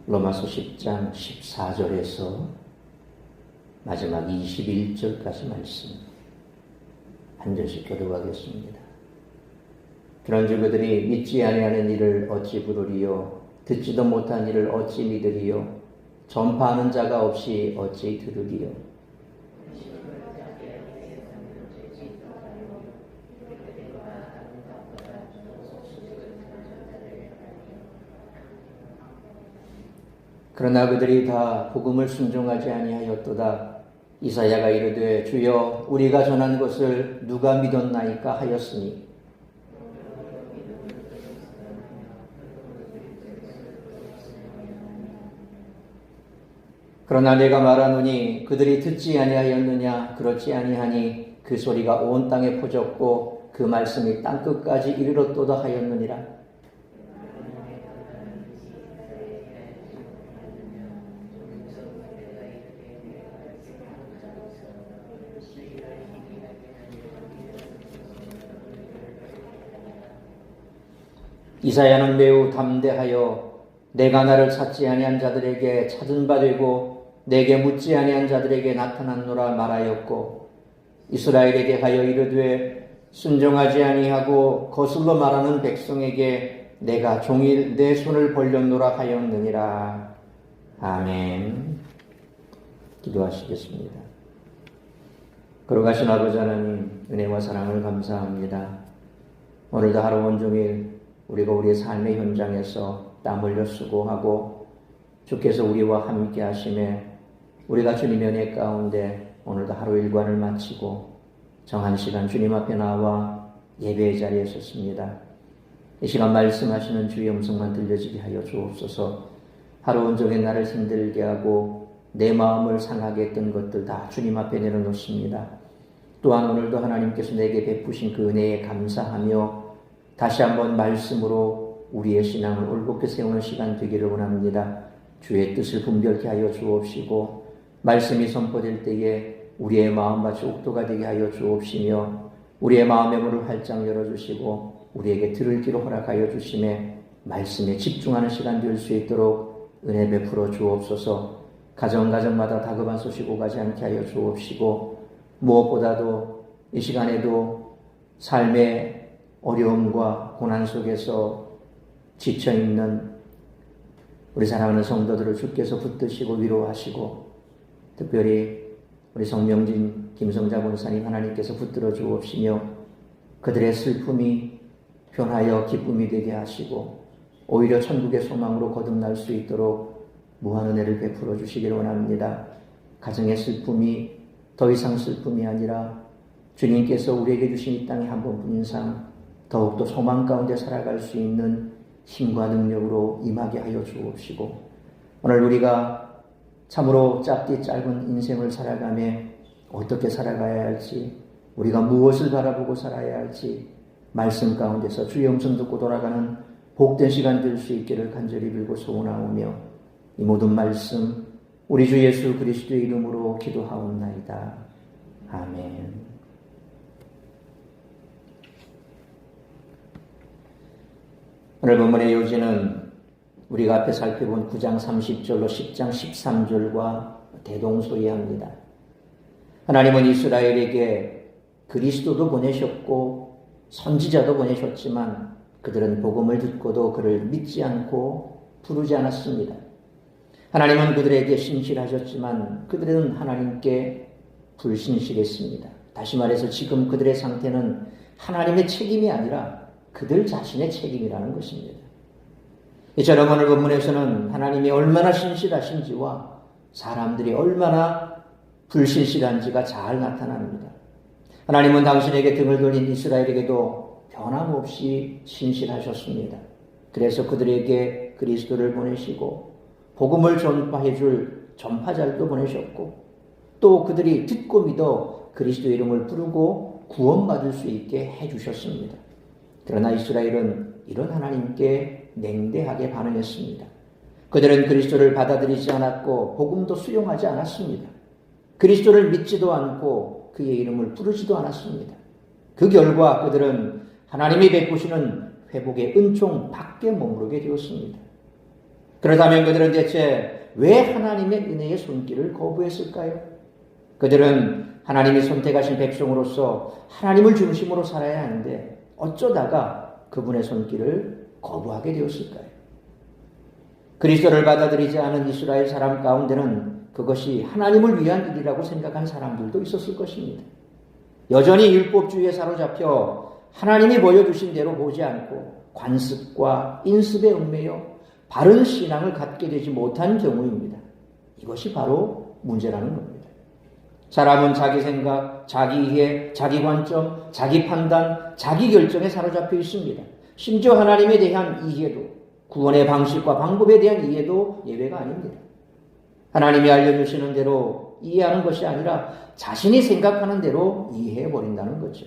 로마서 10장 14절에서 마지막 21절까지 말씀 한 절씩 교독하겠습니다. 그런즉 그들이 믿지 아니하는 이를 어찌 부르리요 듣지도 못한 이를 어찌 믿으리요 전파하는 자가 없이 어찌 들으리요. 그러나 그들이 다 복음을 순종하지 아니하였도다. 이사야가 이르되 주여 우리가 전한 것을 누가 믿었나이까 하였으니 그러나 내가 말하노니 그들이 듣지 아니하였느냐. 그렇지 아니하니 그 소리가 온 땅에 퍼졌고 그 말씀이 땅끝까지 이르렀도다 하였느니라. 이사야는 매우 담대하여 내가 나를 찾지 아니한 자들에게 찾은 바 되고 내게 묻지 아니한 자들에게 나타났노라 말하였고 이스라엘에게 하여 이르되 순종하지 아니하고 거슬러 말하는 백성에게 내가 종일 내 손을 벌렸노라 하였느니라. 아멘. 기도하시겠습니다. 걸어가신 아버지 하나님 은혜와 사랑을 감사합니다. 오늘도 하루 온종일 우리가 우리의 삶의 현장에서 땀 흘려 수고하고 주께서 우리와 함께 하심에 우리가 주님의 은혜 가운데 오늘도 하루 일과를 마치고 정한 시간 주님 앞에 나와 예배의 자리에 섰습니다. 이 시간 말씀하시는 주의 음성만 들려지게 하여 주옵소서. 하루 온종일 나를 힘들게 하고 내 마음을 상하게 했던 것들 다 주님 앞에 내려놓습니다. 또한 오늘도 하나님께서 내게 베푸신 그 은혜에 감사하며 다시 한번 말씀으로 우리의 신앙을 올곧게 세우는 시간 되기를 원합니다. 주의 뜻을 분별케 하여 주옵시고 말씀이 선포될 때에 우리의 마음밭이 옥도가 되게 하여 주옵시며 우리의 마음의 문을 활짝 열어주시고 우리에게 들을 귀로 허락하여 주심에 말씀에 집중하는 시간 될 수 있도록 은혜 베풀어 주옵소서. 가정마다 다급한 소식 오가지 않게 하여 주옵시고 무엇보다도 이 시간에도 삶의 어려움과 고난 속에서 지쳐있는 우리 사랑하는 성도들을 주께서 붙드시고 위로하시고 특별히 우리 성명진 김성자 권사님 하나님께서 붙들어 주옵시며 그들의 슬픔이 변하여 기쁨이 되게 하시고 오히려 천국의 소망으로 거듭날 수 있도록 무한 은혜를 베풀어 주시기를 원합니다. 가정의 슬픔이 더 이상 슬픔이 아니라 주님께서 우리에게 주신 이 땅에 한 번뿐인 삶 더욱더 소망 가운데 살아갈 수 있는 힘과 능력으로 임하게 하여 주옵시고 오늘 우리가 참으로 짧디 짧은 인생을 살아가며 어떻게 살아가야 할지 우리가 무엇을 바라보고 살아야 할지 말씀 가운데서 주의 음성 듣고 돌아가는 복된 시간 될 수 있기를 간절히 빌고 소원하오며 이 모든 말씀 우리 주 예수 그리스도의 이름으로 기도하옵나이다. 아멘. 오늘 본문의 요지는 우리가 앞에 살펴본 9장 30절로 10장 13절과 대동소이합니다. 하나님은 이스라엘에게 그리스도도 보내셨고 선지자도 보내셨지만 그들은 복음을 듣고도 그를 믿지 않고 부르지 않았습니다. 하나님은 그들에게 신실하셨지만 그들은 하나님께 불신실했습니다. 다시 말해서 지금 그들의 상태는 하나님의 책임이 아니라 그들 자신의 책임이라는 것입니다. 이처럼 오늘 본문에서는 하나님이 얼마나 신실하신지와 사람들이 얼마나 불신실한지가 잘 나타납니다. 하나님은 당신에게 등을 돌린 이스라엘에게도 변함없이 신실하셨습니다. 그래서 그들에게 그리스도를 보내시고 복음을 전파해 줄 전파자들도 보내셨고 또 그들이 듣고 믿어 그리스도의 이름을 부르고 구원받을 수 있게 해주셨습니다. 그러나 이스라엘은 이런 하나님께 냉대하게 반응했습니다. 그들은 그리스도를 받아들이지 않았고 복음도 수용하지 않았습니다. 그리스도를 믿지도 않고 그의 이름을 부르지도 않았습니다. 그 결과 그들은 하나님이 베푸시는 회복의 은총 밖에 머무르게 되었습니다. 그렇다면 그들은 대체 왜 하나님의 은혜의 손길을 거부했을까요? 그들은 하나님이 선택하신 백성으로서 하나님을 중심으로 살아야 하는데 어쩌다가 그분의 손길을 거부하게 되었을까요? 그리스도를 받아들이지 않은 이스라엘 사람 가운데는 그것이 하나님을 위한 일이라고 생각한 사람들도 있었을 것입니다. 여전히 율법주의에 사로잡혀 하나님이 보여주신 대로 보지 않고 관습과 인습에 얽매여 바른 신앙을 갖게 되지 못한 경우입니다. 이것이 바로 문제라는 겁니다. 사람은 자기 생각, 자기 이해, 자기 관점, 자기 판단, 자기 결정에 사로잡혀 있습니다. 심지어 하나님에 대한 이해도, 구원의 방식과 방법에 대한 이해도 예외가 아닙니다. 하나님이 알려주시는 대로 이해하는 것이 아니라 자신이 생각하는 대로 이해해버린다는 거죠.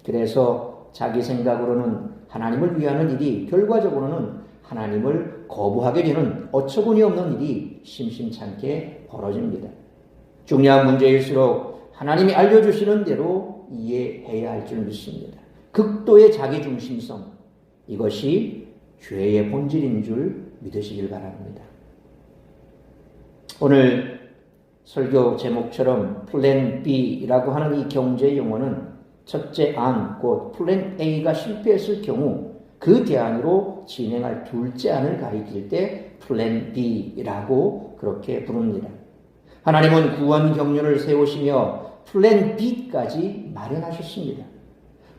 그래서 자기 생각으로는 하나님을 위하는 일이 결과적으로는 하나님을 거부하게 되는 어처구니 없는 일이 심심찮게 벌어집니다. 중요한 문제일수록 하나님이 알려주시는 대로 이해해야 할 줄 믿습니다. 극도의 자기중심성, 이것이 죄의 본질인 줄 믿으시길 바랍니다. 오늘 설교 제목처럼 플랜 B라고 하는 이 경제 용어는 첫째 안, 곧 플랜 A가 실패했을 경우 그 대안으로 진행할 둘째 안을 가리킬 때 플랜 B라고 그렇게 부릅니다. 하나님은 구원 경륜을 세우시며 플랜 B까지 마련하셨습니다.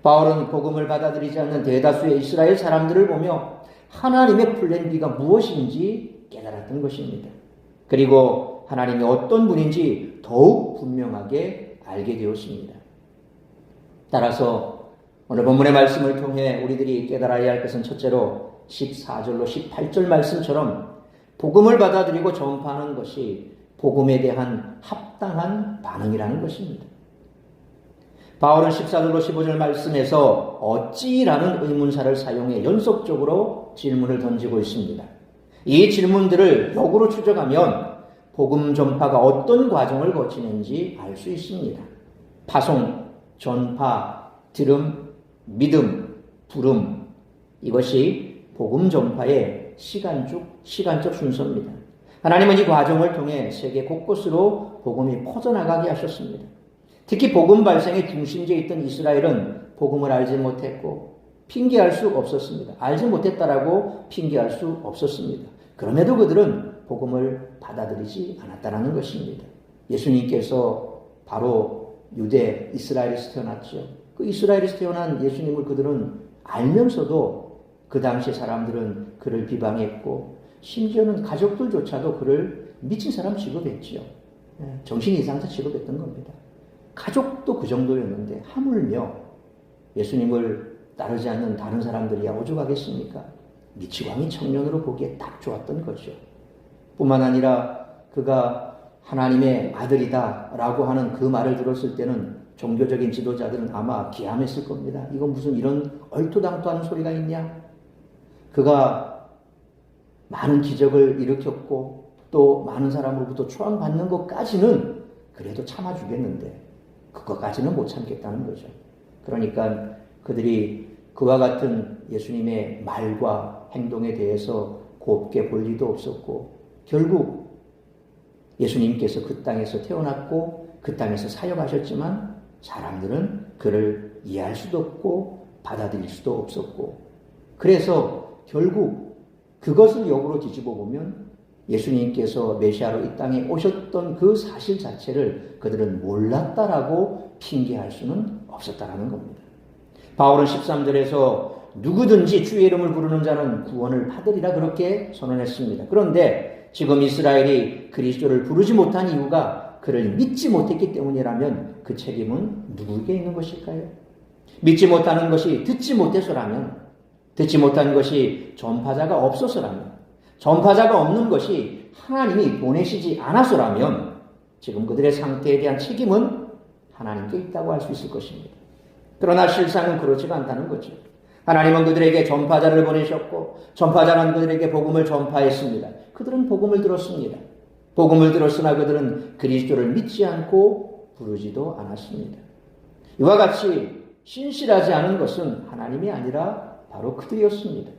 바울은 복음을 받아들이지 않는 대다수의 이스라엘 사람들을 보며 하나님의 플랜 B가 무엇인지 깨달았던 것입니다. 그리고 하나님이 어떤 분인지 더욱 분명하게 알게 되었습니다. 따라서 오늘 본문의 말씀을 통해 우리들이 깨달아야 할 것은 첫째로 14절로 18절 말씀처럼 복음을 받아들이고 전파하는 것이 복음에 대한 합당한 반응이라는 것입니다. 바울은 14절로 15절 말씀에서 어찌라는 의문사를 사용해 연속적으로 질문을 던지고 있습니다. 이 질문들을 역으로 추적하면 복음 전파가 어떤 과정을 거치는지 알 수 있습니다. 파송, 전파, 들음, 믿음, 부름, 이것이 복음 전파의 시간적 순서입니다. 하나님은 이 과정을 통해 세계 곳곳으로 복음이 퍼져나가게 하셨습니다. 특히 복음 발생의 중심지에 있던 이스라엘은 복음을 알지 못했고 핑계할 수 없었습니다. 알지 못했다라고 핑계할 수 없었습니다. 그럼에도 그들은 복음을 받아들이지 않았다는 것입니다. 예수님께서 바로 유대 이스라엘에서 태어났죠. 그 이스라엘에서 태어난 예수님을 그들은 알면서도 그 당시 사람들은 그를 비방했고 심지어는 가족들조차도 그를 미친 사람 취급했죠. 정신 이상자 취급했던 겁니다. 가족도 그 정도였는데 하물며 예수님을 따르지 않는 다른 사람들이야 오죽하겠습니까? 미치광이 청년으로 보기에 딱 좋았던 거죠. 뿐만 아니라 그가 하나님의 아들이다 라고 하는 그 말을 들었을 때는 종교적인 지도자들은 아마 기함했을 겁니다. 이건 무슨 이런 얼토당토하는 소리가 있냐? 그가 많은 기적을 일으켰고 또 많은 사람으로부터 초안받는 것까지는 그래도 참아주겠는데 그것까지는 못 참겠다는 거죠. 그러니까 그들이 그와 같은 예수님의 말과 행동에 대해서 곱게 볼 리도 없었고 결국 예수님께서 그 땅에서 태어났고 그 땅에서 사역하셨지만 사람들은 그를 이해할 수도 없고 받아들일 수도 없었고 그래서 결국 그것을 역으로 뒤집어 보면 예수님께서 메시아로 이 땅에 오셨던 그 사실 자체를 그들은 몰랐다라고 핑계할 수는 없었다라는 겁니다. 바울은 13절에서 누구든지 주의 이름을 부르는 자는 구원을 받으리라 그렇게 선언했습니다. 그런데 지금 이스라엘이 그리스도를 부르지 못한 이유가 그를 믿지 못했기 때문이라면 그 책임은 누구에게 있는 것일까요? 믿지 못하는 것이 듣지 못해서라면, 듣지 못한 것이 전파자가 없어서라면, 전파자가 없는 것이 하나님이 보내시지 않아서라면 지금 그들의 상태에 대한 책임은 하나님께 있다고 할 수 있을 것입니다. 그러나 실상은 그렇지가 않다는 거죠. 하나님은 그들에게 전파자를 보내셨고 전파자는 그들에게 복음을 전파했습니다. 그들은 복음을 들었습니다. 복음을 들었으나 그들은 그리스도를 믿지 않고 부르지도 않았습니다. 이와 같이 신실하지 않은 것은 하나님이 아니라 바로 그들이었습니다.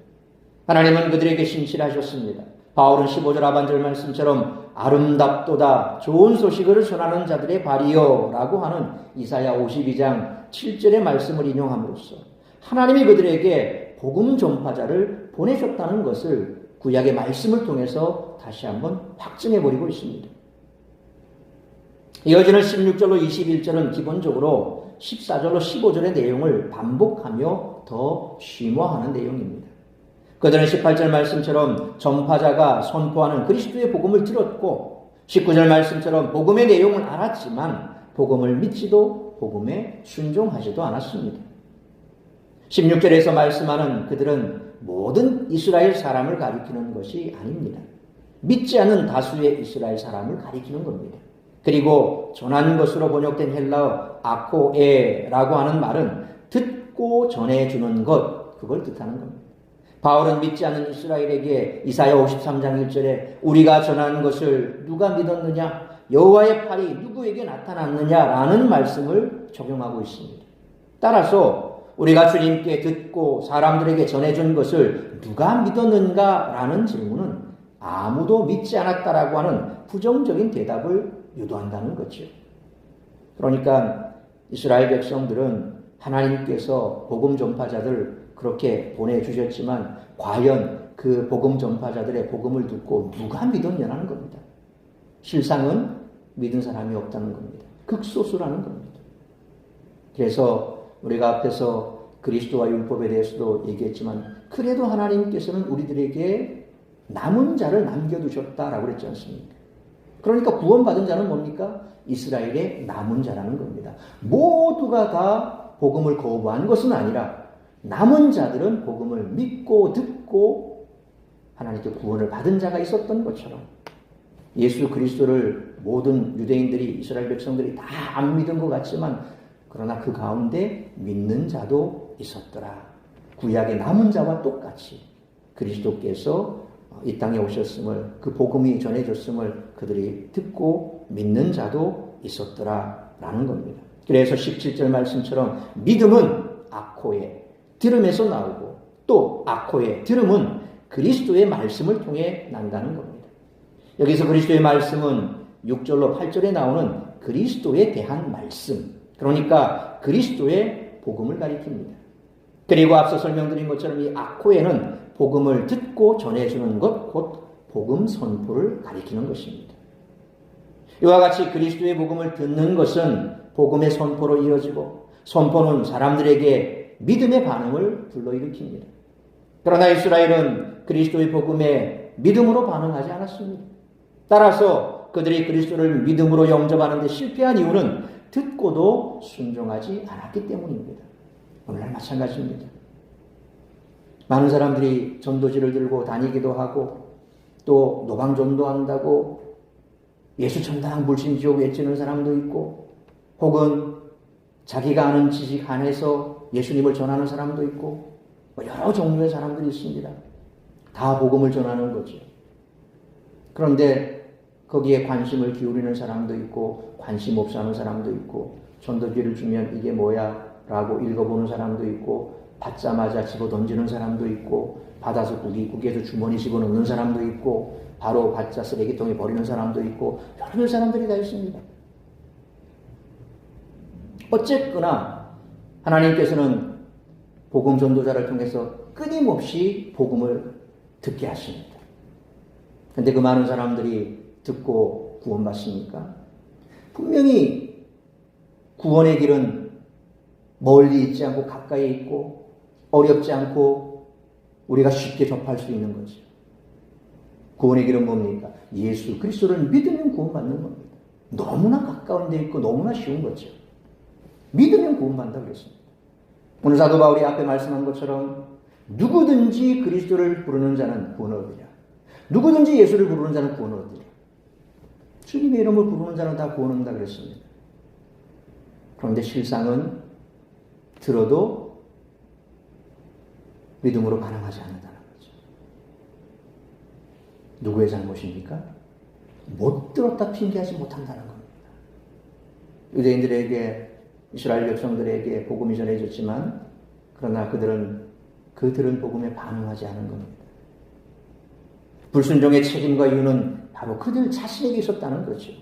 하나님은 그들에게 신실하셨습니다. 바울은 15절 하반절 말씀처럼 아름답도다 좋은 소식을 전하는 자들의 발이요 라고 하는 이사야 52장 7절의 말씀을 인용함으로써 하나님이 그들에게 복음 전파자를 보내셨다는 것을 구약의 말씀을 통해서 다시 한번 확증해 버리고 있습니다. 이어지는 16절로 21절은 기본적으로 14절로 15절의 내용을 반복하며 더 심화하는 내용입니다. 그들은 18절 말씀처럼 전파자가 선포하는 그리스도의 복음을 들었고 19절 말씀처럼 복음의 내용을 알았지만 복음을 믿지도 복음에 순종하지도 않았습니다. 16절에서 말씀하는 그들은 모든 이스라엘 사람을 가리키는 것이 아닙니다. 믿지 않는 다수의 이스라엘 사람을 가리키는 겁니다. 그리고 전한 것으로 번역된 헬라어 아코에라고 하는 말은 듣고 전해주는 것, 그걸 뜻하는 겁니다. 바울은 믿지 않는 이스라엘에게 이사야 53장 1절에 우리가 전하는 것을 누가 믿었느냐? 여호와의 팔이 누구에게 나타났느냐라는 말씀을 적용하고 있습니다. 따라서 우리가 주님께 듣고 사람들에게 전해준 것을 누가 믿었는가라는 질문은 아무도 믿지 않았다라고 하는 부정적인 대답을 유도한다는 거죠. 그러니까 이스라엘 백성들은 하나님께서 복음 전파자들 그렇게 보내주셨지만 과연 그 복음 전파자들의 복음을 듣고 누가 믿었냐는 겁니다. 실상은 믿은 사람이 없다는 겁니다. 극소수라는 겁니다. 그래서 우리가 앞에서 그리스도와 율법에 대해서도 얘기했지만 그래도 하나님께서는 우리들에게 남은 자를 남겨두셨다라고 그랬지 않습니까? 그러니까 구원받은 자는 뭡니까? 이스라엘의 남은 자라는 겁니다. 모두가 다 복음을 거부한 것은 아니라 남은 자들은 복음을 믿고 듣고 하나님께 구원을 받은 자가 있었던 것처럼 예수 그리스도를 모든 유대인들이 이스라엘 백성들이 다 안 믿은 것 같지만 그러나 그 가운데 믿는 자도 있었더라. 구약의 남은 자와 똑같이 그리스도께서 이 땅에 오셨음을 그 복음이 전해졌음을 그들이 듣고 믿는 자도 있었더라라는 겁니다. 그래서 17절 말씀처럼 믿음은 아코에 들음에서 나오고 또 아코에 들음은 그리스도의 말씀을 통해 난다는 겁니다. 여기서 그리스도의 말씀은 6절로 8절에 나오는 그리스도에 대한 말씀, 그러니까 그리스도의 복음을 가리킵니다. 그리고 앞서 설명드린 것처럼 이 아코에는 복음을 듣고 전해주는 것, 곧 복음 선포를 가리키는 것입니다. 이와 같이 그리스도의 복음을 듣는 것은 복음의 선포로 이어지고 선포는 사람들에게 믿음의 반응을 불러일으킵니다. 그러나 이스라엘은 그리스도의 복음에 믿음으로 반응하지 않았습니다. 따라서 그들이 그리스도를 믿음으로 영접하는 데 실패한 이유는 듣고도 순종하지 않았기 때문입니다. 오늘날 마찬가지입니다. 많은 사람들이 전도지를 들고 다니기도 하고 또 노방전도한다고 예수천당 불신지옥 외치는 사람도 있고 혹은 자기가 아는 지식 안에서 예수님을 전하는 사람도 있고 여러 종류의 사람들이 있습니다. 다 복음을 전하는 거죠. 그런데 거기에 관심을 기울이는 사람도 있고 관심 없어 하는 사람도 있고 전도지를 주면 이게 뭐야 라고 읽어보는 사람도 있고 받자마자 집어던지는 사람도 있고 받아서 구기구기해서 주머니 집어넣는 사람도 있고 바로 받자 쓰레기통에 버리는 사람도 있고 여러 사람들이 다 있습니다. 어쨌거나 하나님께서는 복음 전도자를 통해서 끊임없이 복음을 듣게 하십니다. 그런데 그 많은 사람들이 듣고 구원받습니까? 분명히 구원의 길은 멀리 있지 않고 가까이 있고 어렵지 않고 우리가 쉽게 접할 수 있는 거죠. 구원의 길은 뭡니까? 예수 그리스도를 믿으면 구원받는 겁니다. 너무나 가까운 데 있고 너무나 쉬운 거죠. 믿으면 구원받는다고 그랬습니다. 오늘 사도 바울이 앞에 말씀한 것처럼 누구든지 그리스도를 부르는 자는 구원을 얻으리라. 누구든지 예수를 부르는 자는 구원을 얻으리라. 주님의 이름을 부르는 자는 다 구원을 얻는다 그랬습니다. 그런데 실상은 들어도 믿음으로 반응하지 않는다는 거죠. 누구의 잘못입니까? 못 들었다 핑계하지 못한다는 겁니다. 유대인들에게 이스라엘 백성들에게 복음이 전해졌지만 그러나 그들은 복음에 반응하지 않은 겁니다. 불순종의 책임과 이유는 바로 그들 자신에게 있었다는 거죠.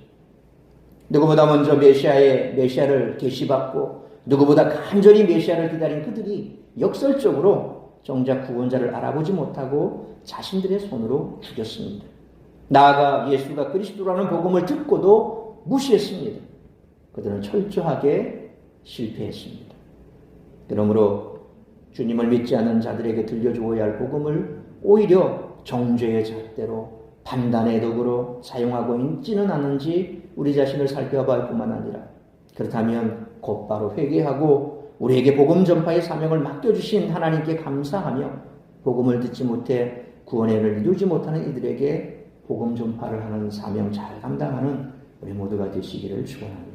누구보다 먼저 메시아를 계시받고 누구보다 간절히 메시아를 기다린 그들이 역설적으로 정작 구원자를 알아보지 못하고 자신들의 손으로 죽였습니다. 나아가 예수가 그리스도라는 복음을 듣고도 무시했습니다. 그들은 철저하게 실패했습니다. 그러므로 주님을 믿지 않는 자들에게 들려주어야 할 복음을 오히려 정죄의 잣대로 판단의 도구로 사용하고 있지는 않은지 우리 자신을 살펴봐야 할 뿐만 아니라 그렇다면 곧바로 회개하고 우리에게 복음 전파의 사명을 맡겨주신 하나님께 감사하며 복음을 듣지 못해 구원의 은혜를 이루지 못하는 이들에게 복음 전파를 하는 사명 잘 감당하는 우리 모두가 되시기를 축원합니다.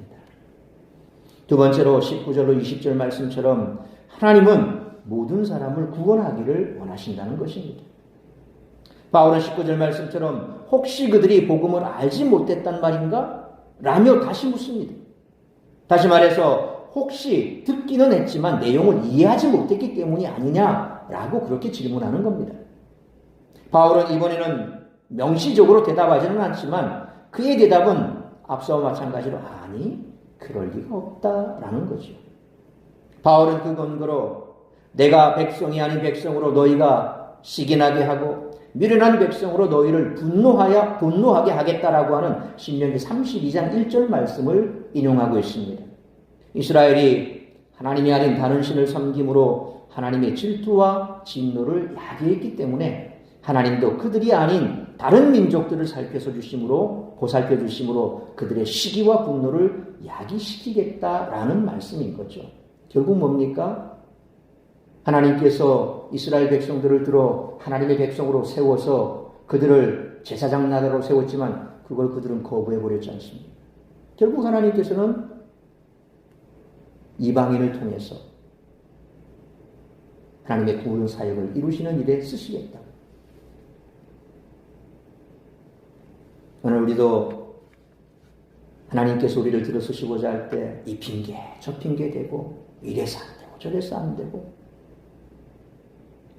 두 번째로 19절로 20절 말씀처럼 하나님은 모든 사람을 구원하기를 원하신다는 것입니다. 바울은 19절 말씀처럼 혹시 그들이 복음을 알지 못했단 말인가? 라며 다시 묻습니다. 다시 말해서 혹시 듣기는 했지만 내용을 이해하지 못했기 때문이 아니냐라고 그렇게 질문하는 겁니다. 바울은 이번에는 명시적으로 대답하지는 않지만 그의 대답은 앞서와 마찬가지로 아니 그럴 리가 없다라는 거죠. 바울은 그 근거로 내가 백성이 아닌 백성으로 너희가 시기나게 하고 미련한 백성으로 너희를 분노하게 하겠다라고 하는 신명기 32장 1절 말씀을 인용하고 있습니다. 이스라엘이 하나님이 아닌 다른 신을 섬김으로 하나님의 질투와 진노를 야기했기 때문에 하나님도 그들이 아닌 다른 민족들을 보살펴 주심으로 그들의 시기와 분노를 야기시키겠다라는 말씀인 거죠. 결국 뭡니까? 하나님께서 이스라엘 백성들을 들어 하나님의 백성으로 세워서 그들을 제사장 나라로 세웠지만 그걸 그들은 거부해버렸지 않습니까? 결국 하나님께서는 이방인을 통해서 하나님의 구원 사역을 이루시는 일에 쓰시겠다. 오늘 우리도 하나님께서 우리를 들어 쓰시고자 할 때 이 핑계 저 핑계 대고 이래서 안 되고 저래서 안 되고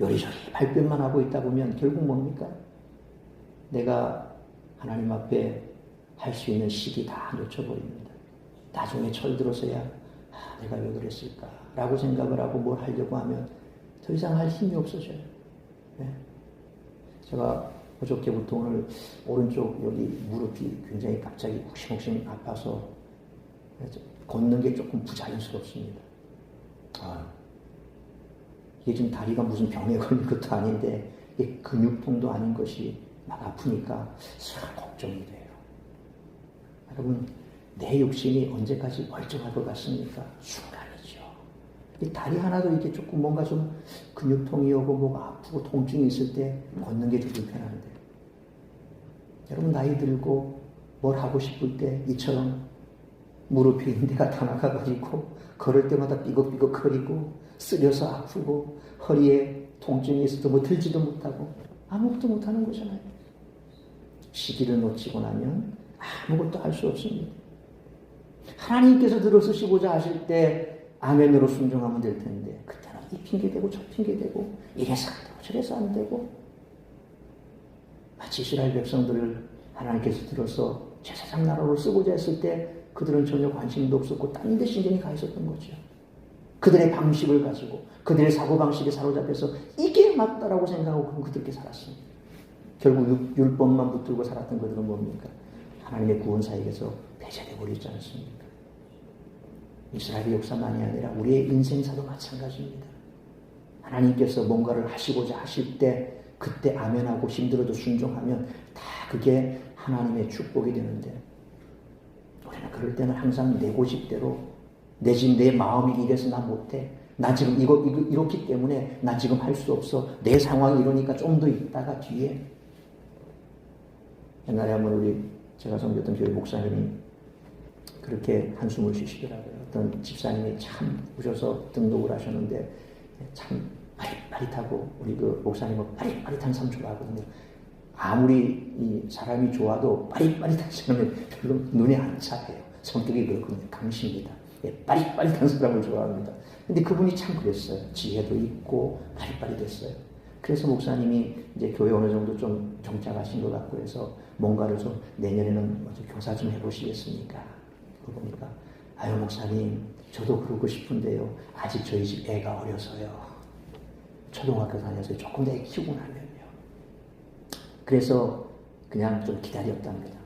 요리조리 발뺌만 하고 있다 보면 결국 뭡니까? 내가 하나님 앞에 할 수 있는 시기 다 놓쳐버립니다. 나중에 철들어서야 내가 왜 그랬을까 라고 생각을 하고 뭘 하려고 하면 더 이상 할 힘이 없어져요. 네. 제가 어저께부터 오늘 오른쪽 여기 무릎이 굉장히 갑자기 욱신욱신 아파서 걷는 게 조금 부자연스럽습니다. 이게 지금 다리가 무슨 병에 걸린 것도 아닌데 이게 근육통도 아닌 것이 막 아프니까 참 걱정이 돼요. 여러분 내 육신이 언제까지 멀쩡할 것 같습니까? 순간이죠. 이 다리 하나도 이렇게 조금 뭔가 좀 근육통이 오고 뭐가 아프고 통증이 있을 때 걷는 게 좀 불편한데 여러분 나이 들고 뭘 하고 싶을 때 이처럼 무릎이 인대가 다 나가가지고 걸을 때마다 삐걱삐걱거리고 쓰려서 아프고 허리에 통증이 있어도 뭐 들지도 못하고 아무것도 못하는 거잖아요. 시기를 놓치고 나면 아무것도 할 수 없습니다. 하나님께서 들어쓰시고자 하실 때 아멘으로 순종하면 될 텐데 그때는 이 핑계대고 저 핑계대고 이래서 안 되고 저래서 안 되고 마치 이스라엘 백성들을 하나님께서 들어서 제사장 나라로 쓰고자 했을 때 그들은 전혀 관심도 없었고 딴 데 신경이 가 있었던 거죠. 그들의 방식을 가지고 그들의 사고방식에 사로잡혀서 이게 맞다라고 생각하고 그들께 살았습니다. 결국 율법만 붙들고 살았던 그들은 뭡니까? 하나님의 구원 사역에서 배제되어 버리지 않습니까? 이스라엘의 역사만이 아니라 우리의 인생사도 마찬가지입니다. 하나님께서 뭔가를 하시고자 하실 때 그때 아멘하고 힘들어도 순종하면 다 그게 하나님의 축복이 되는데 우리는 그럴 때는 항상 내 고집대로 내 집 내 마음이 이래서 나 못해 나 지금 이거 이렇기 때문에 나 지금 할 수 없어 내 상황이 이러니까 좀 더 있다가 뒤에 옛날에 한번 제가 섬겼던 교회 목사님이 그렇게 한숨을 쉬시더라고요. 어떤 집사님이 참 오셔서 등록을 하셨는데 참 빠릿빠릿하고 우리 그 목사님은 빠릿빠릿한 사람 좋아하거든요. 아무리 이 사람이 좋아도 빠릿빠릿하지 않으면 별로 눈에 안 차요. 성격이 그렇거든요. 강심입니다. 빠릿빠릿한 사람을 좋아합니다. 근데 그분이 참 그랬어요. 지혜도 있고 빠릿빠릿했어요. 그래서 목사님이 이제 교회 어느 정도 좀 정착하신 것 같고 해서 뭔가를 좀 내년에는 교사 좀 해보시겠습니까? 그거 보니까 아유 목사님 저도 그러고 싶은데요. 아직 저희 집 애가 어려서요. 초등학교 다녀서 조금 더 애 키우고 나면요. 그래서 그냥 좀 기다렸답니다.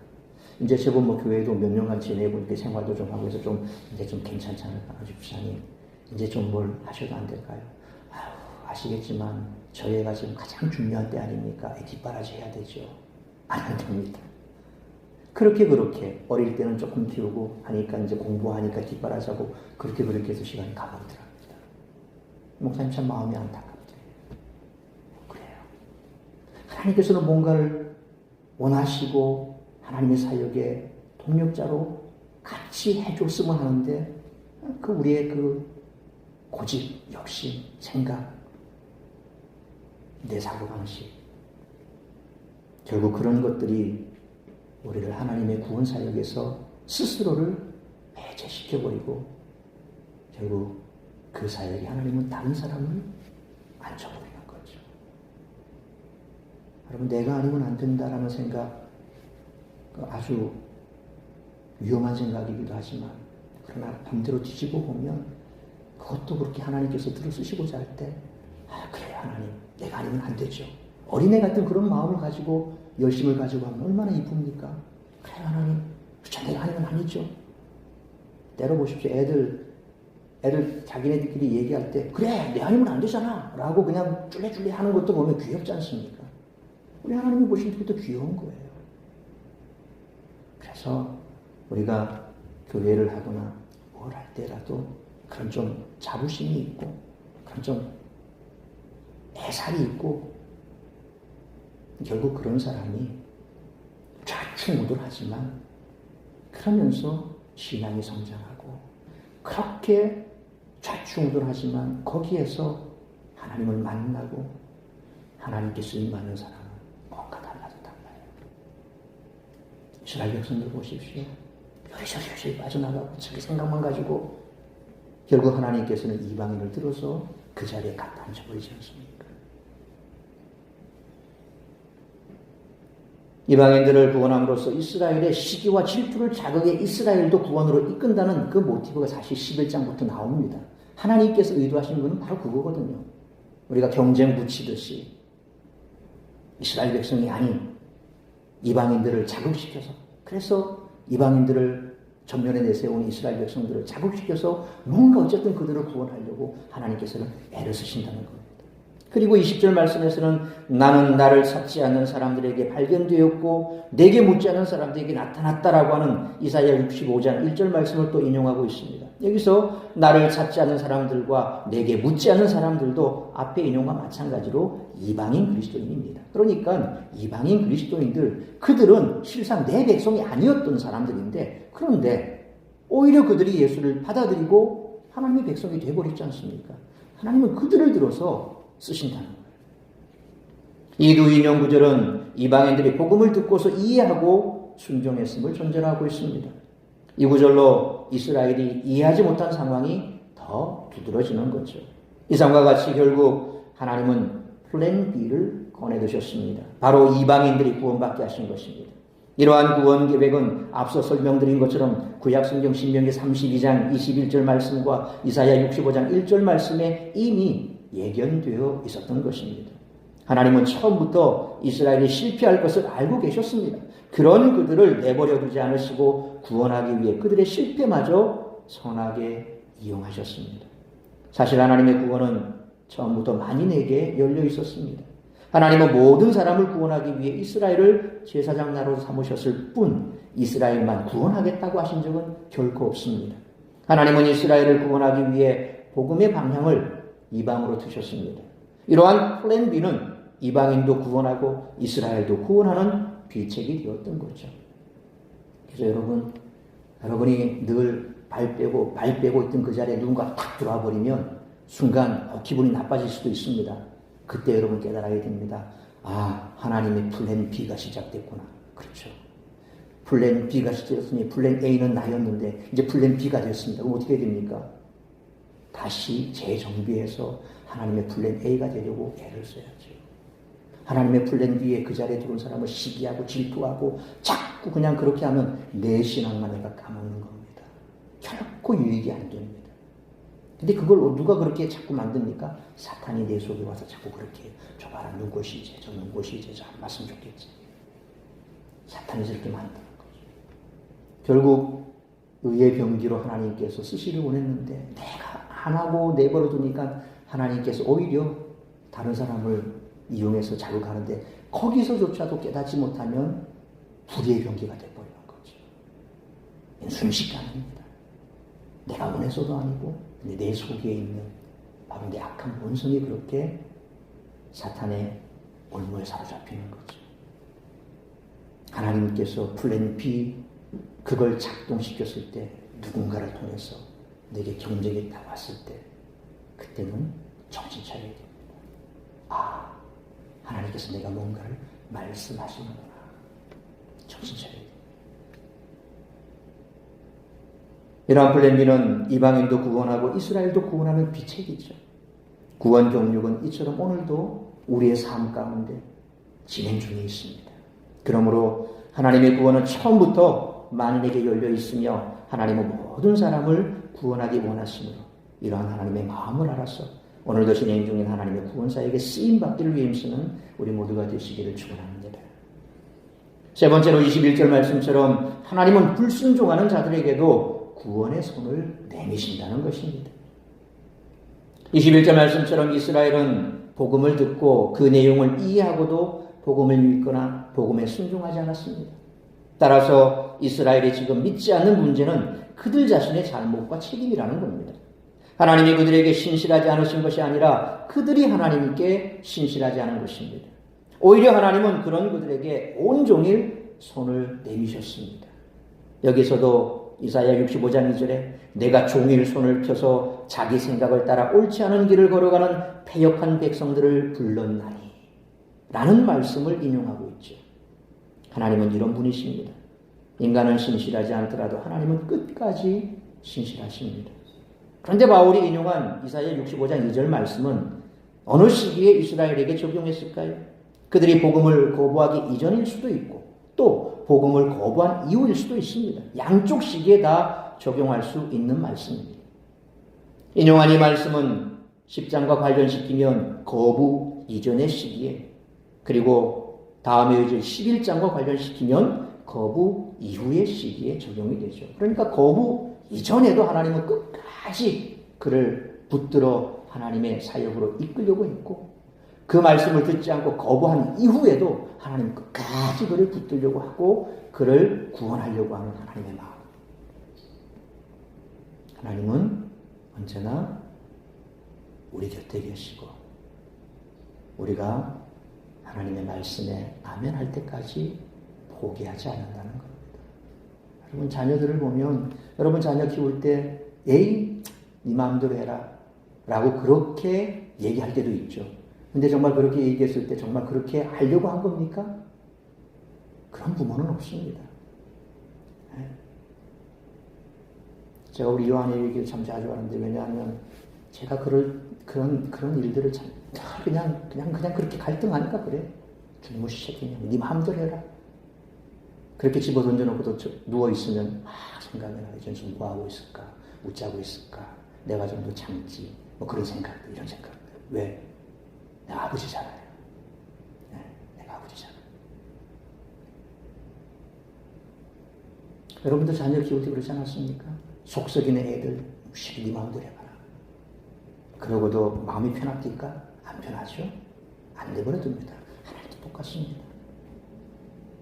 이제 제법 뭐 교회도 몇 년간 지내고 이렇게 생활도 좀 하고 해서 좀 이제 좀 괜찮잖아요. 아주 부사님 이제 좀 뭘 하셔도 안 될까요? 아유, 아시겠지만 저희 애가 지금 가장 중요한 때 아닙니까? 애 뒷바라지 해야 되죠. 안 됩니다. 그렇게 어릴 때는 조금 키우고 하니까 이제 공부하니까 뒷바라지하고 그렇게 해서 시간이 가버리더랍니다. 목사님 참 마음이 안타깝대요. 그래요. 하나님께서는 뭔가를 원하시고 하나님의 사역의 동력자로 같이 해줬으면 하는데 그 우리의 그 고집, 욕심, 생각, 내 사고방식 결국 그런 것들이 우리를 하나님의 구원 사역에서 스스로를 배제시켜버리고 결국 그 사역이 하나님은 다른 사람을 앉혀버리는 거죠. 여러분 내가 아니면 안 된다라는 생각 아주 위험한 생각이기도 하지만 그러나 반대로 뒤집어 보면 그것도 그렇게 하나님께서 들어 쓰시고자 할 때 그래 하나님 내가 아니면 안 되죠. 어린애 같은 그런 마음을 가지고 열심을 가지고 하면 얼마나 이쁩니까? 그래 하나님 그쵸 내가 아니면 아니죠. 때려 보십시오. 애들 자기네들끼리 얘기할 때 그래 내 아니면 안 되잖아 라고 그냥 쫄래쫄래 하는 것도 보면 귀엽지 않습니까? 우리 하나님이 보시는 것도 귀여운 거예요. 그래서 우리가 교회를 하거나 뭘 할 때라도 그런 좀 자부심이 있고 그런 좀 애살이 있고 결국 그런 사람이 좌충우돌하지만 그러면서 신앙이 성장하고 그렇게 좌충우돌하지만 거기에서 하나님을 만나고 하나님께 쓰임받는 사람은 뭔가 달라졌단 말이에요. 이스라엘 백성들 보십시오. 요리저리 빠져나가고 자기 생각만 가지고 결국 하나님께서는 이방인을 들어서 그 자리에 갖다 앉혀버리지 않습니까? 이방인들을 구원함으로써 이스라엘의 시기와 질투를 자극해 이스라엘도 구원으로 이끈다는 그 모티브가 사실 11장부터 나옵니다. 하나님께서 의도하시는 것은 바로 그거거든요. 우리가 경쟁 붙이듯이 이스라엘 백성이 아닌 이방인들을 자극시켜서 그래서 이방인들을 전면에 내세운 이스라엘 백성들을 자극시켜서 뭔가 어쨌든 그들을 구원하려고 하나님께서는 애를 쓰신다는 겁니다. 그리고 20절 말씀에서는 나는 나를 찾지 않는 사람들에게 발견되었고 내게 묻지 않는 사람들에게 나타났다라고 하는 이사야 65장 1절 말씀을 또 인용하고 있습니다. 여기서 나를 찾지 않는 사람들과 내게 묻지 않는 사람들도 앞에 인용과 마찬가지로 이방인 그리스도인입니다. 그러니까 이방인 그리스도인들 그들은 실상 내 백성이 아니었던 사람들인데 그런데 오히려 그들이 예수를 받아들이고 하나님의 백성이 되어버렸지 않습니까? 하나님은 그들을 들어서 쓰신다는 거예요. 이 두 인용 구절은 이방인들이 복음을 듣고서 이해하고 순종했음을 전제하고 있습니다. 이 구절로 이스라엘이 이해하지 못한 상황이 더 두드러지는 거죠. 이상과 같이 결국 하나님은 플랜 B를 꺼내드셨습니다. 바로 이방인들이 구원받게 하신 것입니다. 이러한 구원 계획은 앞서 설명드린 것처럼 구약성경 신명기 32장 21절 말씀과 이사야 65장 1절 말씀에 이미 예견되어 있었던 것입니다. 하나님은 처음부터 이스라엘이 실패할 것을 알고 계셨습니다. 그런 그들을 내버려 두지 않으시고 구원하기 위해 그들의 실패마저 선하게 이용하셨습니다. 사실 하나님의 구원은 처음부터 만인에게 열려 있었습니다. 하나님은 모든 사람을 구원하기 위해 이스라엘을 제사장 나라로 삼으셨을 뿐 이스라엘만 구원하겠다고 하신 적은 결코 없습니다. 하나님은 이스라엘을 구원하기 위해 복음의 방향을 이방으로 두셨습니다. 이러한 플랜 B는 이방인도 구원하고 이스라엘도 구원하는 비책이 되었던 거죠. 그래서 여러분이 늘 발 빼고 있던 그 자리에 누군가 탁 들어와 버리면 순간 기분이 나빠질 수도 있습니다. 그때 여러분 깨달아야 됩니다. 하나님의 플랜 B가 시작됐구나. 그렇죠. 플랜 B가 시작됐으니 플랜 A는 나였는데 이제 플랜 B가 됐습니다. 그럼 어떻게 됩니까? 다시 재정비해서 하나님의 플랜 A가 되려고 애를 써야죠. 하나님의 플랜 B에 그 자리에 들어온 사람을 시기하고 질투하고 자꾸 그냥 그렇게 하면 내 신앙만 내가 까먹는 겁니다. 결코 유익이 안 됩니다. 근데 그걸 누가 그렇게 자꾸 만듭니까? 사탄이 내 속에 와서 자꾸 그렇게 해요. 저 봐라, 눈꽃이 이제, 저 눈꽃이 이제, 저 안 봤으면 좋겠지. 사탄이 저렇게 만드는 거죠. 결국 의의 병기로 하나님께서 쓰시를 원했는데 내가 안 하고 내버려 두니까 하나님께서 오히려 다른 사람을 이용해서 자극하는데 거기서조차도 깨닫지 못하면 불의의 병기가 되어버리는 거죠. 순식간입니다. 내가 원해서도 아니고 내 속에 있는 바로 내 악한 본성이 그렇게 사탄의 올무에 사로잡히는 거죠. 하나님께서 플랜 B 그걸 작동시켰을 때 누군가를 통해서 내게 경쟁이 딱 왔을 때 그때는 정신 차려야 됩니다. 아, 하나님께서 내가 뭔가를 말씀하시는구나. 정신 차려야 됩니다. 이러한 플랜 B는 이방인도 구원하고 이스라엘도 구원하는 비책이죠. 구원 경륜은 이처럼 오늘도 우리의 삶 가운데 진행 중에 있습니다. 그러므로 하나님의 구원은 처음부터 만인에게 열려 있으며 하나님은 모든 사람을 구원하기 원하시므로 이러한 하나님의 마음을 알아서 오늘도 진행 중인 하나님의 구원사에게 쓰임받기를 위해 힘쓰는 우리 모두가 되시기를 축원합니다. 세 번째로 21절 말씀처럼 하나님은 불순종하는 자들에게도 구원의 손을 내미신다는 것입니다. 21절 말씀처럼 이스라엘은 복음을 듣고 그 내용을 이해하고도 복음을 믿거나 복음에 순종하지 않았습니다. 따라서 이스라엘이 지금 믿지 않는 문제는 그들 자신의 잘못과 책임이라는 겁니다. 하나님이 그들에게 신실하지 않으신 것이 아니라 그들이 하나님께 신실하지 않은 것입니다. 오히려 하나님은 그런 그들에게 온종일 손을 내미셨습니다. 여기서도 이사야 65장 2절에 내가 종일 손을 펴서 자기 생각을 따라 옳지 않은 길을 걸어가는 패역한 백성들을 불렀나니 라는 말씀을 인용하고 있죠. 하나님은 이런 분이십니다. 인간은 신실하지 않더라도 하나님은 끝까지 신실하십니다. 그런데 바울이 인용한 이사야 65장 2절 말씀은 어느 시기에 이스라엘에게 적용했을까요? 그들이 복음을 거부하기 이전일 수도 있고 또 복음을 거부한 이후일 수도 있습니다. 양쪽 시기에 다 적용할 수 있는 말씀입니다. 인용한 이 말씀은 10장과 관련시키면 거부 이전의 시기에 그리고 다음에 이제 11장과 관련시키면 거부 이후의 시기에 적용이 되죠. 그러니까 거부 이전에도 하나님은 끝까지 그를 붙들어 하나님의 사역으로 이끌려고 했고 그 말씀을 듣지 않고 거부한 이후에도 하나님 끝까지 그를 붙들려고 하고 그를 구원하려고 하는 하나님의 마음. 하나님은 언제나 우리 곁에 계시고 우리가 하나님의 말씀에 아멘 할 때까지 포기하지 않는다는 겁니다. 여러분 자녀들을 보면 여러분 자녀 키울 때 에이 네 마음대로 해라 라고 그렇게 얘기할 때도 있죠. 근데 정말 그렇게 얘기했을 때 정말 그렇게 하려고 한 겁니까? 그런 부모는 없습니다. 제가 우리 요한의 얘기를 참 자주 하는데 왜냐하면 제가 그런 일들을 참 그냥 그렇게 갈등하니까 그래. 무시 새끼냐. 네 마음대로 해라. 그렇게 집어 던져놓고도 누워있으면 막 생각해라. 이제 좀 뭐하고 있을까? 웃자고 있을까? 내가 좀 더 참지. 뭐 그런 생각들, 이런 생각들. 왜? 내가 아버지잖아요. 네, 내가 아버지잖아요. 여러분도 자녀 키울 때 그러지 않았습니까? 속썩이는 애들 무시히 네 마음대로 해봐라. 그러고도 마음이 편합니까? 안 편하죠? 안 내버려 둡니다. 하나님도 똑같습니다.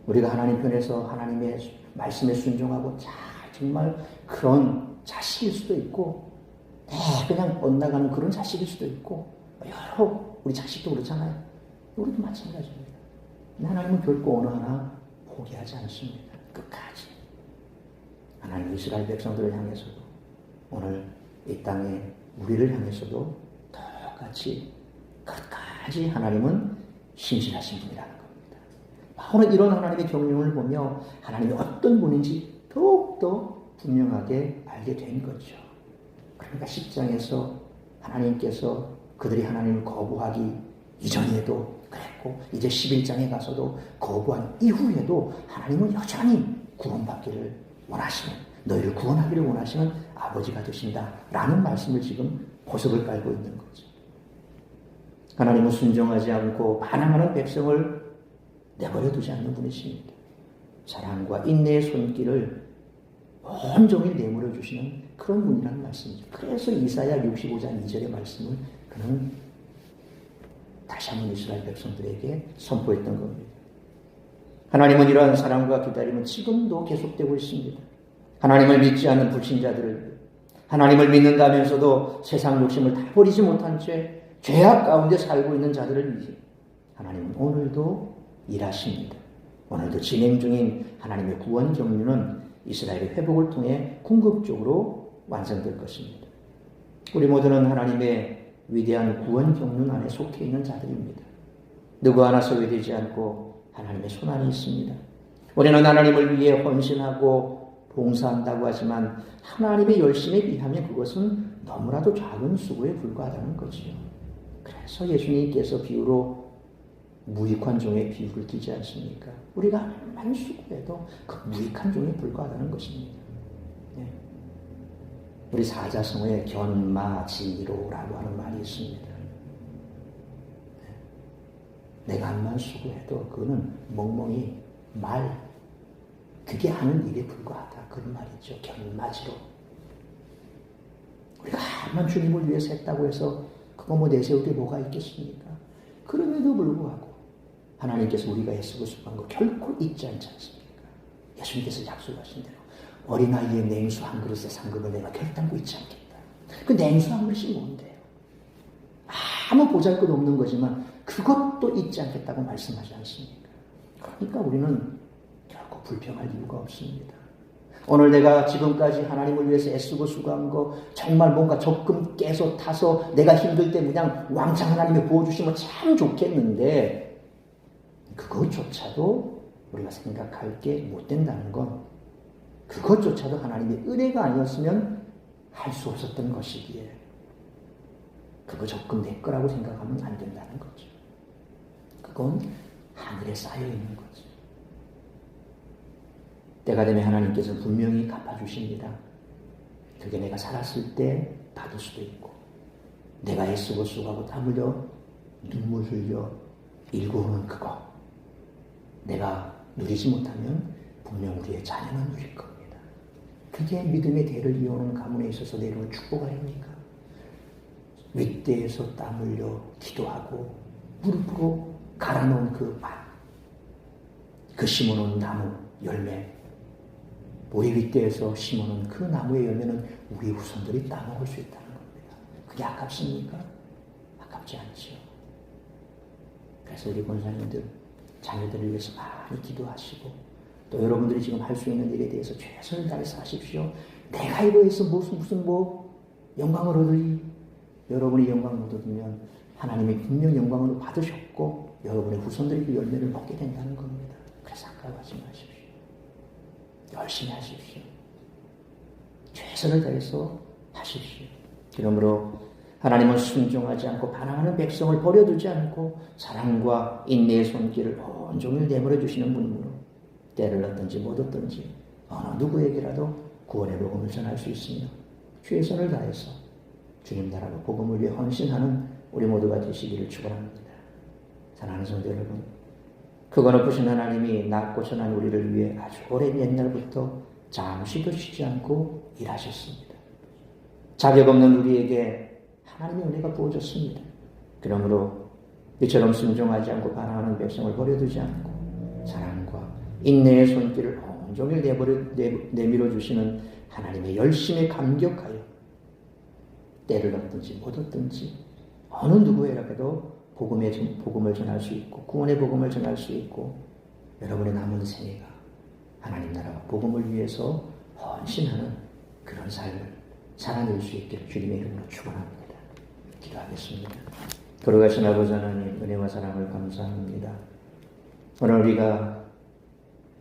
우리가 하나님 편에서 하나님의 말씀에 순종하고 정말 그런 자식일 수도 있고 그냥 엇나가는 그런 자식일 수도 있고 여러 우리 자식도 그렇잖아요. 우리도 마찬가지입니다. 하나님은 결코 어느 하나 포기하지 않습니다. 끝까지. 하나님 이스라엘 백성들을 향해서도 오늘 이 땅에 우리를 향해서도 똑같이 끝까지 하나님은 신실하신 분이라는 겁니다. 바울은 이런 하나님의 경륜을 보며 하나님이 어떤 분인지 더욱더 분명하게 알게 된 거죠. 그러니까 10장에서 하나님께서 그들이 하나님을 거부하기 이전에도 그래 했고 이제 11장에 가서도 거부한 이후에도 하나님은 여전히 구원받기를 원하시는, 너희를 구원하기를 원하시는 아버지가 되신다라는 말씀을 지금 보석을 깔고 있는 거죠. 하나님은 순종하지 않고 반항하는 백성을 내버려 두지 않는 분이십니다. 사랑과 인내의 손길을 온종일 내버려 주시는 그런 분이라는 말씀이죠. 그래서 이사야 65장 2절의 말씀을 그는 다시 한번 이스라엘 백성들에게 선포했던 겁니다. 하나님은 이러한 사랑과 기다림은 지금도 계속되고 있습니다. 하나님을 믿지 않는 불신자들을, 하나님을 믿는다면서도 세상 욕심을 다 버리지 못한 채 죄악 가운데 살고 있는 자들을 위해 하나님은 오늘도 일하십니다. 오늘도 진행 중인 하나님의 구원 경륜은 이스라엘의 회복을 통해 궁극적으로 완성될 것입니다. 우리 모두는 하나님의 위대한 구원 경륜 안에 속해 있는 자들입니다. 누구 하나 소외되지 않고 하나님의 손안에 있습니다. 우리는 하나님을 위해 헌신하고 봉사한다고 하지만 하나님의 열심에 비하면 그것은 너무나도 작은 수고에 불과하다는 거지요. 그래서 예수님께서 비유로 무익한 종의 비유를 두지 않습니까? 우리가 얼마나 수고해도 그 무익한 종에 불과하다는 것입니다. 네. 우리 사자성어에 견마지로라고 하는 말이 있습니다. 네. 내가 한만 수고해도 그거는 멍멍이 말, 그게 하는 일에 불과하다. 그런 말이죠. 견마지로. 우리가 한만 주님을 위해서 했다고 해서 그거 뭐 내세울 게 뭐가 있겠습니까? 그럼에도 불구하고 하나님께서 우리가 애쓰고 수고한 거 결코 잊지 않지 않습니까? 예수님께서 약속하신 대로 어린아이의 냉수 한 그릇의 상급을 내가 결단코 잊지 않겠다. 그 냉수 한 그릇이 뭔데요? 아무 보잘것없는 거지만 그것도 잊지 않겠다고 말씀하지 않습니까? 그러니까 우리는 결코 불평할 이유가 없습니다. 오늘 내가 지금까지 하나님을 위해서 애쓰고 수고한 거 정말 뭔가 적금 깨서 타서 내가 힘들 때 그냥 왕창 하나님이 부어주시면 참 좋겠는데 그것조차도 우리가 생각할 게 못 된다는 건 그것조차도 하나님의 은혜가 아니었으면 할 수 없었던 것이기에 그거 적금 내 거라고 생각하면 안 된다는 거죠. 그건 하늘에 쌓여 있는 거죠. 때가 되면 하나님께서 분명히 갚아주십니다. 그게 내가 살았을 때 받을 수도 있고 내가 애쓰고 수고하고 땀 흘려 눈물 흘려 일구는 그거 내가 누리지 못하면 분명 우리의 자녀는 누릴 겁니다. 그게 믿음의 대를 이어오는 가문에 있어서 내려오는 축복 아닙니까? 윗대에서 땀 흘려 기도하고 무릎으로 갈아놓은 그 밭, 그 심어놓은 나무 열매, 우리 윗대에서 심어놓은 그 나무의 열매는 우리 후손들이 따먹을 수 있다는 겁니다. 그게 아깝습니까? 아깝지 않죠. 그래서 우리 권사님들 자녀들을 위해서 많이 기도하시고 또 여러분들이 지금 할 수 있는 일에 대해서 최선을 다해서 하십시오. 내가 이거에서 무슨 영광을 얻으리. 여러분이 영광을 얻으면 하나님이 분명 영광을 받으셨고 여러분의 후손들이 그 열매를 먹게 된다는 겁니다. 그래서 아까워하지 마십시오. 열심히 하십시오. 최선을 다해서 하십시오. 그러므로 하나님은 순종하지 않고 반항하는 백성을 버려두지 않고 사랑과 인내의 손길을 온종일 내버려 주시는 분으로 때를 얻든지 못 얻든지 어느 누구에게라도 구원의 복음을 전할 수 있으며 최선을 다해서 주님 나라로 복음을 위해 헌신하는 우리 모두가 되시기를 축원합니다. 사랑하는 성도 여러분, 크고 높으신 하나님이 낮고 천한 우리를 위해 아주 오랜 옛날부터 잠시도 쉬지 않고 일하셨습니다. 자격 없는 우리에게 하나님의 은혜가 부어졌습니다. 그러므로 이처럼 순종하지 않고 반항하는 백성을 버려두지 않고 사랑과 인내의 손길을 온종일 내밀어 주시는 하나님의 열심에 감격하여 때를 얻든지 못 얻든지 어느 누구에게도 복음을 전할 수 있고 구원의 복음을 전할 수 있고 여러분의 남은 생애가 하나님 나라와 복음을 위해서 헌신하는 그런 삶을 살아낼 수 있기를 주님의 이름으로 축원합니다. 기도하겠습니다. 걸어가신 아버지 하나님 은혜와 사랑을 감사합니다. 오늘 우리가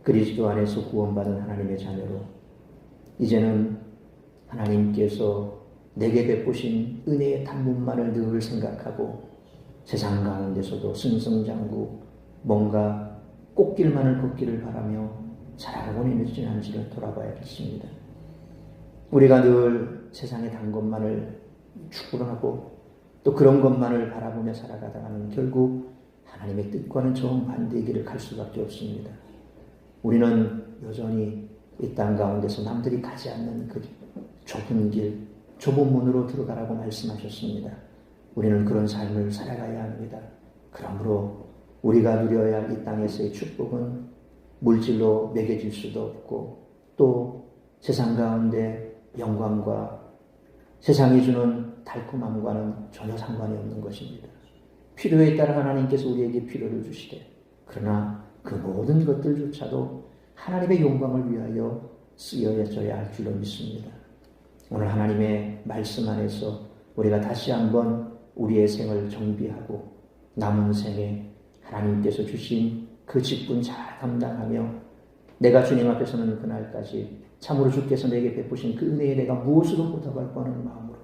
그리스도 안에서 구원받은 하나님의 자녀로 이제는 하나님께서 내게 베푸신 은혜의 단문만을 늘 생각하고 세상 가운데서도 승승장구 뭔가 꽃길만을 걷기를 바라며 살아가고는 있는지를 돌아봐야겠습니다. 우리가 늘 세상에 단 것만을 추구를 하고 또 그런 것만을 바라보며 살아가다가는 결국 하나님의 뜻과는 정반대의 길을 갈 수밖에 없습니다. 우리는 여전히 이 땅 가운데서 남들이 가지 않는 그 좁은 길, 좁은 문으로 들어가라고 말씀하셨습니다. 우리는 그런 삶을 살아가야 합니다. 그러므로 우리가 누려야 할 이 땅에서의 축복은 물질로 매겨질 수도 없고 또 세상 가운데 영광과 세상이 주는 달콤함과는 전혀 상관이 없는 것입니다. 필요에 따라 하나님께서 우리에게 필요를 주시되 그러나 그 모든 것들조차도 하나님의 영광을 위하여 쓰여져야 할 줄로 믿습니다. 오늘 하나님의 말씀 안에서 우리가 다시 한번 우리의 생을 정비하고 남은 생에 하나님께서 주신 그 직분 잘 감당하며 내가 주님 앞에 서는 그날까지 참으로 주께서 내게 베푸신 그 은혜에 내가 무엇으로 보답할 거하는 마음으로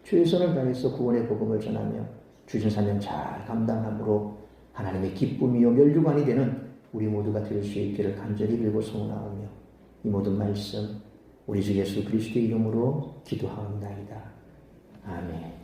최선을 다해서 구원의 복음을 전하며 주신 사명 잘 감당함으로 하나님의 기쁨이요 면류관이 되는 우리 모두가 될 수 있기를 간절히 빌고 소원하오며 이 모든 말씀 우리 주 예수 그리스도의 이름으로 기도하옵나이다. 아멘.